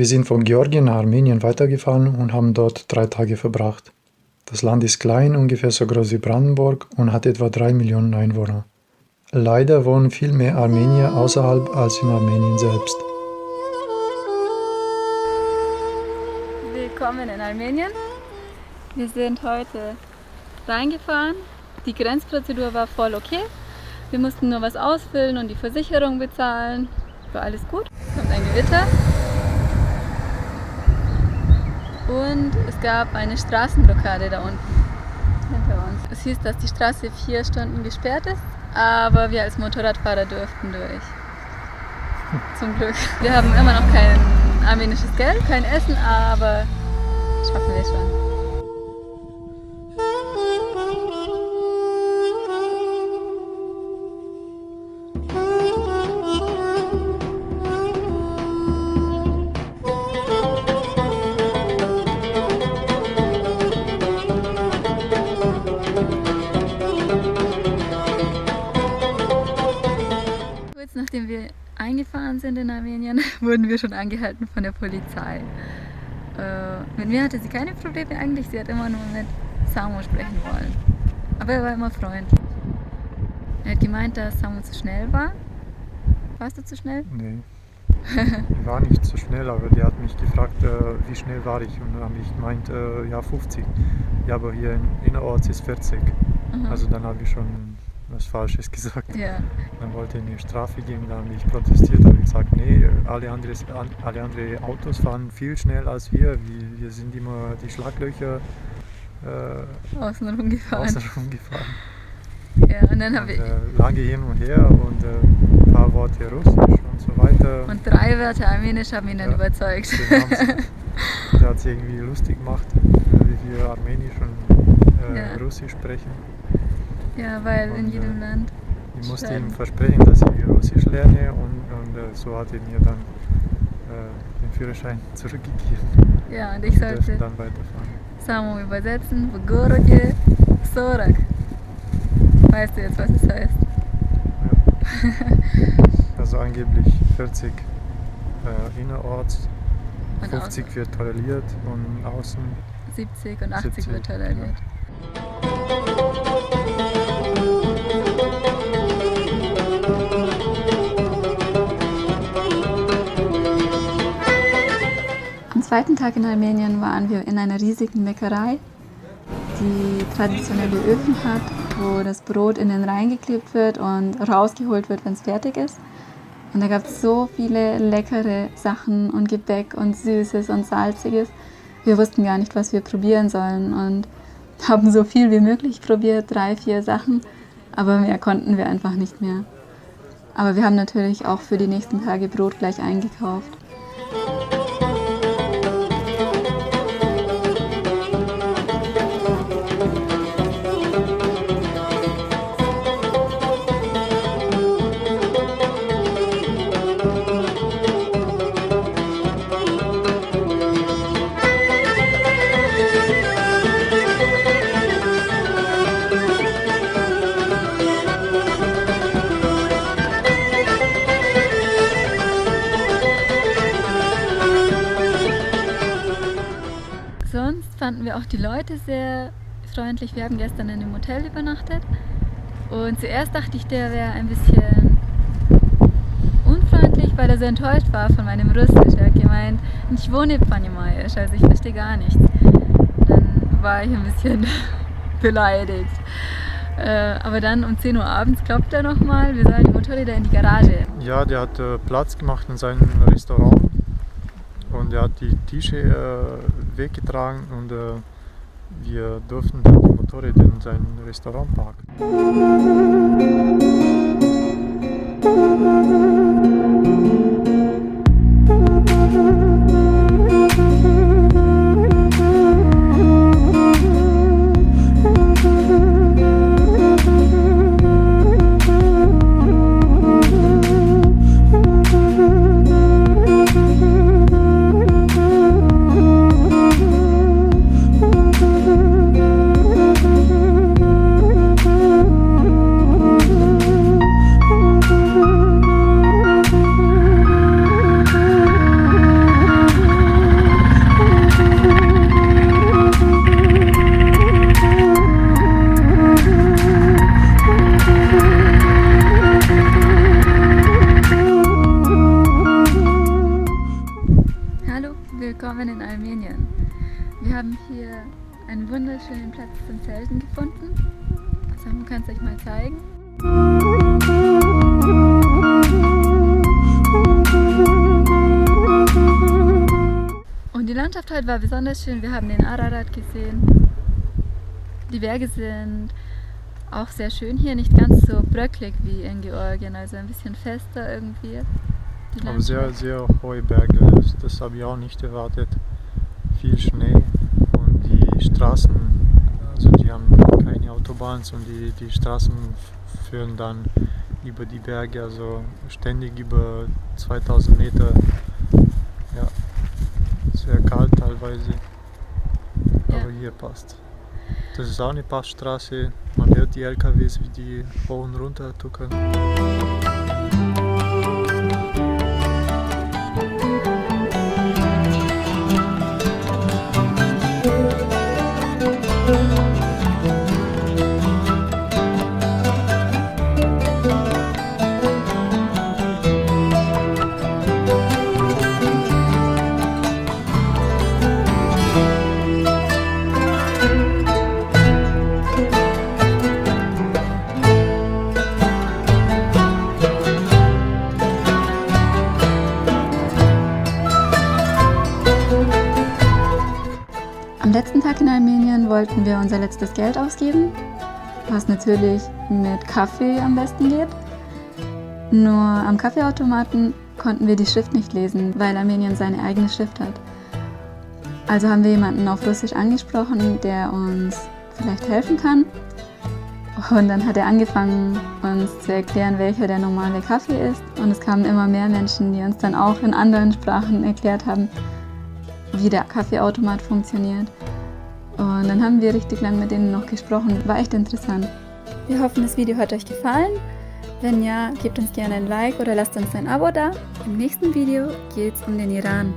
Wir sind von Georgien nach Armenien weitergefahren und haben dort 3 Tage verbracht. Das Land ist klein, ungefähr so groß wie Brandenburg und hat etwa 3 Millionen Einwohner. Leider wohnen viel mehr Armenier außerhalb als in Armenien selbst. Willkommen in Armenien. Wir sind heute reingefahren. Die Grenzprozedur war voll okay. Wir mussten nur was ausfüllen und die Versicherung bezahlen. War alles gut. Es kommt ein Gewitter. Und es gab eine Straßenblockade da unten hinter uns. Es hieß, dass die Straße 4 Stunden gesperrt ist, aber wir als Motorradfahrer durften durch. Zum Glück. Wir haben immer noch kein armenisches Geld, kein Essen, aber schaffen wir schon. Nachdem wir eingefahren sind in Armenien, wurden wir schon angehalten von der Polizei. Mit mir hatte sie keine Probleme eigentlich, sie hat immer nur mit Samu sprechen wollen. Aber er war immer freundlich. Er hat gemeint, dass Samu zu schnell war. Warst du zu schnell? Nee, ich war nicht zu schnell, aber die hat mich gefragt, wie schnell war ich. Und dann habe ich gemeint, ja 50. Ja, aber hier innerorts ist 40. Also dann habe ich schon was Falsches gesagt. Ja. Dann wollte er mir Strafe geben, dann habe ich protestiert, habe gesagt, nee, alle anderen Autos fahren viel schneller als wir. Wir sind immer die Schlaglöcher außenrum gefahren. Ja, und dann habe ich lange hin und her und ein paar Worte Russisch und so weiter. Und 3 Wörter Armenisch haben ihn dann überzeugt. Der hat es irgendwie lustig gemacht, wie wir Armenisch und Russisch sprechen. Ja, weil in jedem Land. Ich musste ihm versprechen, dass ich Russisch lerne und so hat er mir dann den Führerschein zurückgegeben. Ja, und ich sollte dann weiterfahren. Samu übersetzen, в городе 40. Weißt du jetzt, was es heißt? Ja. Also angeblich 40 innerorts, und 50 wird toleriert und außen 70 und 80 wird toleriert. Genau. Am zweiten Tag in Armenien waren wir in einer riesigen Bäckerei, die traditionelle Öfen hat, wo das Brot innen reingeklebt wird und rausgeholt wird, wenn es fertig ist. Und da gab es so viele leckere Sachen und Gebäck und Süßes und Salziges. Wir wussten gar nicht, was wir probieren sollen und haben so viel wie möglich probiert, 3, 4 Sachen, aber mehr konnten wir einfach nicht mehr. Aber wir haben natürlich auch für die nächsten Tage Brot gleich eingekauft. Sonst fanden wir auch die Leute sehr freundlich. Wir haben gestern in einem Hotel übernachtet und zuerst dachte ich, der wäre ein bisschen unfreundlich, weil er so enttäuscht war von meinem Russisch. Er hat gemeint, ich wohne понимаешь, also ich verstehe gar nichts. Dann war ich ein bisschen beleidigt. Aber dann um 10 Uhr abends klopft er nochmal, wir sollen die Motorräder in die Garage. Ja, der hat Platz gemacht in seinem Restaurant. Und er hat die Tische weggetragen und wir durften dann die Motorräder in sein Restaurant parken. Willkommen in Armenien. Wir haben hier einen wunderschönen Platz zum Zelten gefunden. Also man kann es euch mal zeigen. Und die Landschaft heute war besonders schön. Wir haben den Ararat gesehen. Die Berge sind auch sehr schön hier, nicht ganz so bröcklig wie in Georgien, also ein bisschen fester irgendwie. Aber sehr, sehr hohe Berge, das habe ich auch nicht erwartet. Viel Schnee und die Straßen, also die haben keine Autobahnen und die Straßen führen dann über die Berge, also ständig über 2000 Meter. Ja, sehr kalt teilweise, aber hier passt. Das ist auch eine Passstraße, man hört die LKWs, wie die hoch und runter tuckern. Am letzten Tag in Armenien wollten wir unser letztes Geld ausgeben, was natürlich mit Kaffee am besten geht. Nur am Kaffeeautomaten konnten wir die Schrift nicht lesen, weil Armenien seine eigene Schrift hat. Also haben wir jemanden auf Russisch angesprochen, der uns vielleicht helfen kann. Und dann hat er angefangen, uns zu erklären, welcher der normale Kaffee ist. Und es kamen immer mehr Menschen, die uns dann auch in anderen Sprachen erklärt haben, wie der Kaffeeautomat funktioniert. Und dann haben wir richtig lang mit denen noch gesprochen. War echt interessant. Wir hoffen, das Video hat euch gefallen. Wenn ja, gebt uns gerne ein Like oder lasst uns ein Abo da. Im nächsten Video geht es um den Iran.